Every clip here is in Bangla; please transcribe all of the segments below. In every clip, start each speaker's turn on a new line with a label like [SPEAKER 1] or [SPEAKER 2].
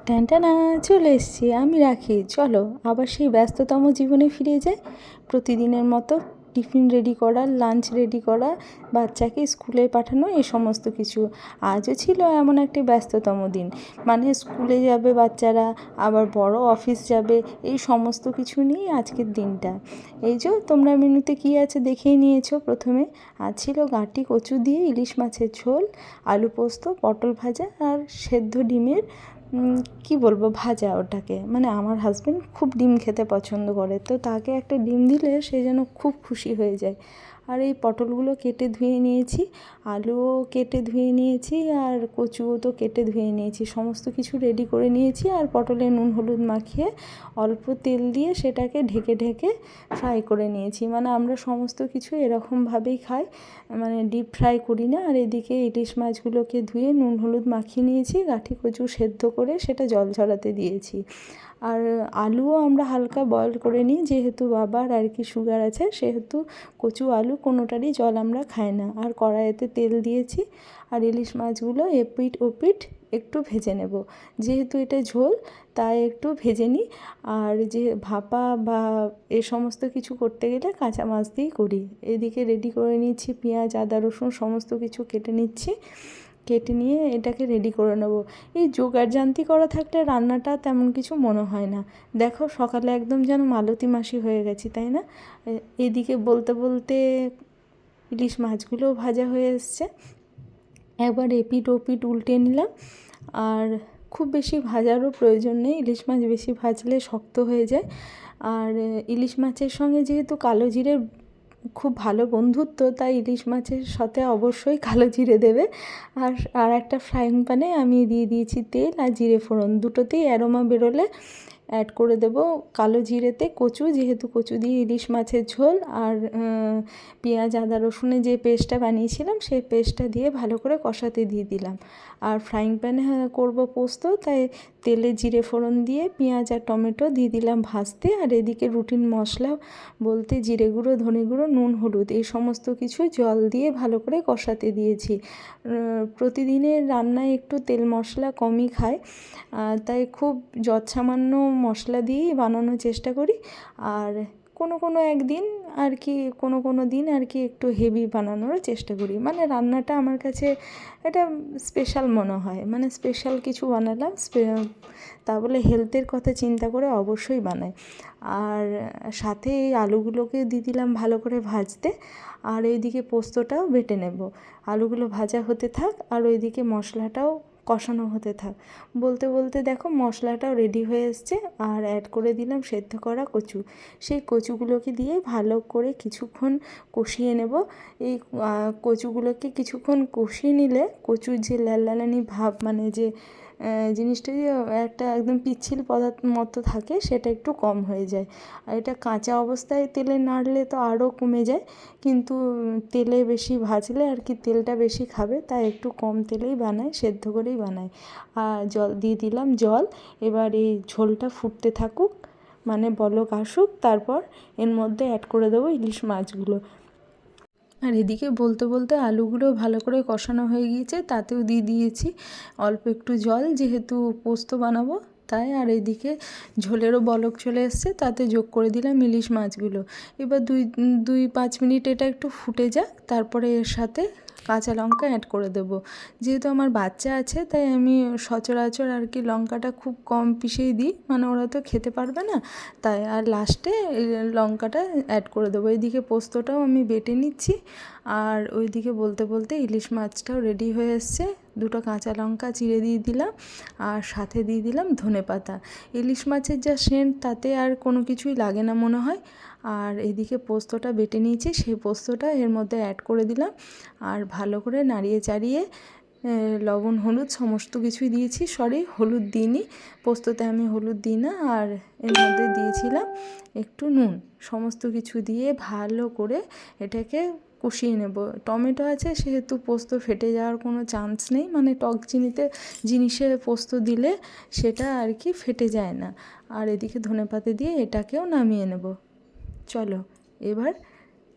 [SPEAKER 1] ট্যানটানা চলে এসেছি আমি রাখি। চলো আবার সেই ব্যস্ততম জীবনে ফিরে যাই। প্রতিদিনের মতো টিফিন রেডি করা, লাঞ্চ রেডি করা, বাচ্চাকে স্কুলে পাঠানো, এই সমস্ত কিছু। আজও ছিল এমন একটি ব্যস্ততম দিন, মানে স্কুলে যাবে বাচ্চারা, আবার বড় অফিস যাবে, এই সমস্ত কিছু নিয়েই আজকের দিনটা। এই যে তোমরা মেনুতে কী আছে দেখেই নিয়েছো। প্রথমে আজ ছিল গাঁটি কচু দিয়ে ইলিশ মাছের ঝোল, আলু পোস্ত, পটল ভাজা আর সেদ্ধ ডিমের কি বলবো ভাজা। ওটাকে মানে আমার হাজব্যান্ড খুব ডিম খেতে পছন্দ করে, তো তাকে একটা ডিম দিলে সে যেন খুব খুশি হয়ে যায়। আর এই পটলগুলো কেটে ধুয়ে নিয়েছি, আলুও কেটে ধুয়ে নিয়েছি, আর কচুও তো কেটে ধুয়ে নিয়েছি, সমস্ত কিছু রেডি করে নিয়েছি। আর পটলে নুন হলুদ মাখিয়ে অল্প তেল দিয়ে সেটাকে ঢেকে ঢেকে ফ্রাই করে নিয়েছি। মানে আমরা সমস্ত কিছু এরকমভাবেই খাই, মানে ডিপ ফ্রাই করি না। আর এদিকে ইলিশ মাছগুলোকে ধুয়ে নুন হলুদ মাখিয়ে নিয়েছি, গাঁঠি কচু সেদ্ধ করে সেটা জল ঝরাতে দিয়েছি। আর আলুও আমরা হালকা বয়েল করে নিই, যেহেতু বাবার আর কি সুগার আছে, সেহেতু কচু আলু কোনোটারই জল আমরা খাই না। আর কড়াইতে তেল দিয়েছি, আর ইলিশ মাছগুলো এপিঠ ওপিঠ একটু ভেজে নেব, যেহেতু এটা ঝোল তাই একটু ভেজে নিই। আর যে ভাপা বা এ সমস্ত কিছু করতে গেলে কাঁচা মাছ দিয়েই করি। এদিকে রেডি করে নিচ্ছি, পেঁয়াজ আদা রসুন সমস্ত কিছু কেটে নিচ্ছি, কেটে নিয়ে এটাকে রেডি করে নেব। এই জোগাড়যন্ত্রী করা থাকলে রান্নাটা তেমন কিছু মনে হয় না। দেখো সকালে একদম যেন মালতী মাসি হয়ে গেছি, তাই না? এদিকে বলতে বলতে ইলিশ মাছগুলোও ভাজা হয়ে এসছে। একবার এপিঠ ওপিঠ উল্টে নিলাম। আর খুব বেশি ভাজারও প্রয়োজন নেই, ইলিশ মাছ বেশি ভাজলে শক্ত হয়ে যায়। আর ইলিশ মাছের সঙ্গে যেহেতু কালো জিরের খুব ভালো বন্ধুত্ব, তাই ইলিশ মাছের সাথে অবশ্যই কালো জিরে দেবে। আর একটা ফ্রাইং প্যানে আমি দিয়ে দিয়েছি তেল আর জিরে ফোড়ন, দুটোতেই অ্যারোমা বেরোলে অ্যাড করে দেবো কালো জিরেতে কচু, যেহেতু কচু দিয়ে ইলিশ মাছের ঝোল। আর পেঁয়াজ আদা রসুনের যে পেস্টটা বানিয়েছিলাম সেই পেস্টটা দিয়ে ভালো করে কষাতে দিয়ে দিলাম। আর ফ্রাইং প্যানে করবো পোস্ত, তাই তেলে জিরে ফোড়ন দিয়ে পেঁয়াজ আর টমেটো দিয়ে দিলাম ভাজতে। আর এদিকে রুটিন মশলা বলতে জিরে গুঁড়ো, ধনে গুঁড়ো, নুন হলুদ এই সমস্ত কিছু জল দিয়ে ভালো করে কষাতে দিয়েছি। প্রতিদিনের রান্নায় একটু তেল মশলা কমই খায়, তাই খুব যৎসামান্য মশলা দিয়েই বানানোর চেষ্টা করি। আর কোনো একদিন আর কি কোনো দিন আর কি একটু হেভি বানানোরও চেষ্টা করি। মানে রান্নাটা আমার কাছে এটা স্পেশাল মনে হয়, মানে স্পেশাল কিছু বানালাম, তা বলে হেলথের কথা চিন্তা করে অবশ্যই বানাই। আর সাথে এই আলুগুলোকে দিয়ে দিলাম ভালো করে ভাজতে। আর এইদিকে পোস্তটাও বেটে নেব। আলুগুলো ভাজা হতে থাক আর ওইদিকে মশলাটাও কষানো হতে থাক। বলতে বলতে দেখো মশলাটাও রেডি হয়ে এসছে। আর অ্যাড করে দিলাম সেদ্ধ করা কচু। সেই কচুগুলোকে দিয়ে ভালো করে কিছুক্ষণ কষিয়ে নেব। এই কচুগুলোকে কিছুক্ষণ কষিয়ে নিলে কচুর যে ল্যালানি ভাব, মানে যে জিনিসটা যে একটা একদম পিচ্ছিল পদার্থ মতো থাকে, সেটা একটু কম হয়ে যায়। আর এটা কাঁচা অবস্থায় তেলে নাড়লে তো আরও কমে যায়, কিন্তু তেলে বেশি ভাজলে আর কি তেলটা বেশি খাবে, তাই একটু কম তেলেই বানাই, সেদ্ধ করেই বানাই। আর জল দিয়ে দিলাম জল। এবার এই ঝোলটা ফুটতে থাকুক, মানে বলক আসুক, তারপর এর মধ্যে অ্যাড করে দেবো ইলিশ মাছগুলো। আর এদিকে বলতে বলতে আলুগুলো ভালো করে কষানো হয়ে গিয়েছে, তাতেও দিয়ে দিয়েছি অল্প একটু জল, যেহেতু পোস্ত বানাবো তাই। আর এদিকে ঝোলেরও বলক চলে এসছে, তাতে যোগ করে দিলাম ইলিশ মাছগুলো। এবার দুই 5 মিনিট এটা একটু ফুটে যাক, তারপরে এর সাথে কাঁচা লঙ্কা অ্যাড করে দেবো। যেহেতু আমার বাচ্চা আছে তাই আমি সচরাচর আর কি লঙ্কাটা খুব কম পিষেই দিই, মানে ওরা তো খেতে পারবে না তাই। আর লাস্টে লঙ্কাটা অ্যাড করে দেবো। এদিকে পোস্তটাও আমি বেটে নিচ্ছি। আর ওইদিকে বলতে বলতে ইলিশ মাছটাও রেডি হয়ে এসছে। দুটো কাঁচা লঙ্কা চিড়ে দিয়ে দিলাম, আর সাথে দিয়ে দিলাম ধনেপাতা। ইলিশ মাছের যা সেন্ট, তাতে আর কোনো কিছুই লাগে না মনে হয়। আর এদিকে পোস্তটা বেটে নিয়েছি, সেই পোস্তটা এর মধ্যে অ্যাড করে দিলাম। আর ভালো করে নাড়িয়ে চাড়িয়ে লবণ হলুদ সমস্ত কিছুই দিয়েছি, সরি হলুদ দিইনি, পোস্ততে আমি হলুদ দিই না। আর এর মধ্যে দিয়েছিলাম একটু নুন, সমস্ত কিছু দিয়ে ভালো করে এটাকে কষিয়ে নেব। টমেটো আছে সেহেতু পোস্ত ফেটে যাওয়ার কোনো চান্স নেই, মানে টক জিনিসে পোস্ত দিলে সেটা আর কি ফেটে যায় না। আর এদিকে ধনেপাতা দিয়ে এটাকেও নামিয়ে নেব। চলো এবার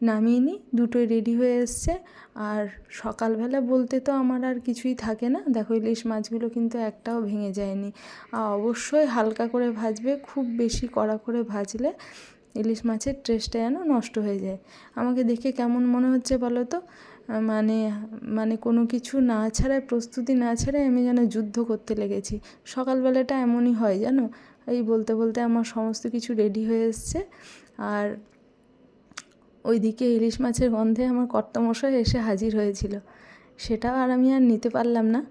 [SPEAKER 1] নামিয়ে নিই, দুটোই রেডি হয়ে এসছে। আর সকালবেলা বলতে তো আমার আর কিছুই থাকে না। দেখো ইলিশ মাছগুলো কিন্তু একটাও ভেঙে যায়নি। আর অবশ্যই হালকা করে ভাজবে, খুব বেশি কড়া করে ভাজলে ইলিশ মাছের টেস্টটা যেন নষ্ট হয়ে যায়। আমাকে দেখে কেমন মনে হচ্ছে বলো তো? মানে মানে কোনো কিছু না ছাড়াই, প্রস্তুতি না ছাড়াই আমি যেন যুদ্ধ করতে লেগেছি। সকালবেলাটা এমনই হয় জানো। এই বলতে বলতে আমার সমস্ত কিছু রেডি হয়ে এসছে। আর ওইদিকে ইলিশ মাছের গন্ধে আমার কর্তামশাই এসে হাজির হয়েছিল। সেটাও আর আমি আর নিতে পারলাম না।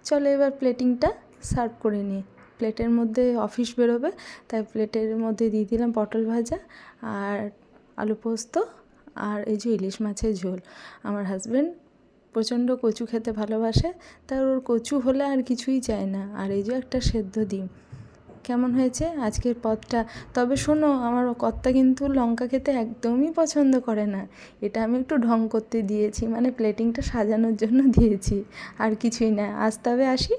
[SPEAKER 1] চলো এবার প্লেটিংটা সার্ভ করে নিই। প্লেটের মধ্যে অফিস বেরোবে, তাই প্লেটের মধ্যে দিয়ে দিলাম পটল ভাজা আর আলু পোস্ত আর এই যে ইলিশ মাছের ঝোল। আমার হাজব্যান্ড প্রচণ্ড কচু খেতে ভালোবাসে, তার ওর কচু হলে আর কিছুই চায় না। আর এই যে একটা সেদ্ধ ডিম। কেমন হয়েছে আজকের পদটা? তবে শোনো, আমার কর্তা কিন্তু লঙ্কা খেতে একদমই পছন্দ করে না। এটা আমি একটু ঢং করতে দিয়েছি, মানে প্লেটিংটা সাজানোর জন্য দিয়েছি, আর কিছুই না। আজ তবে আসি।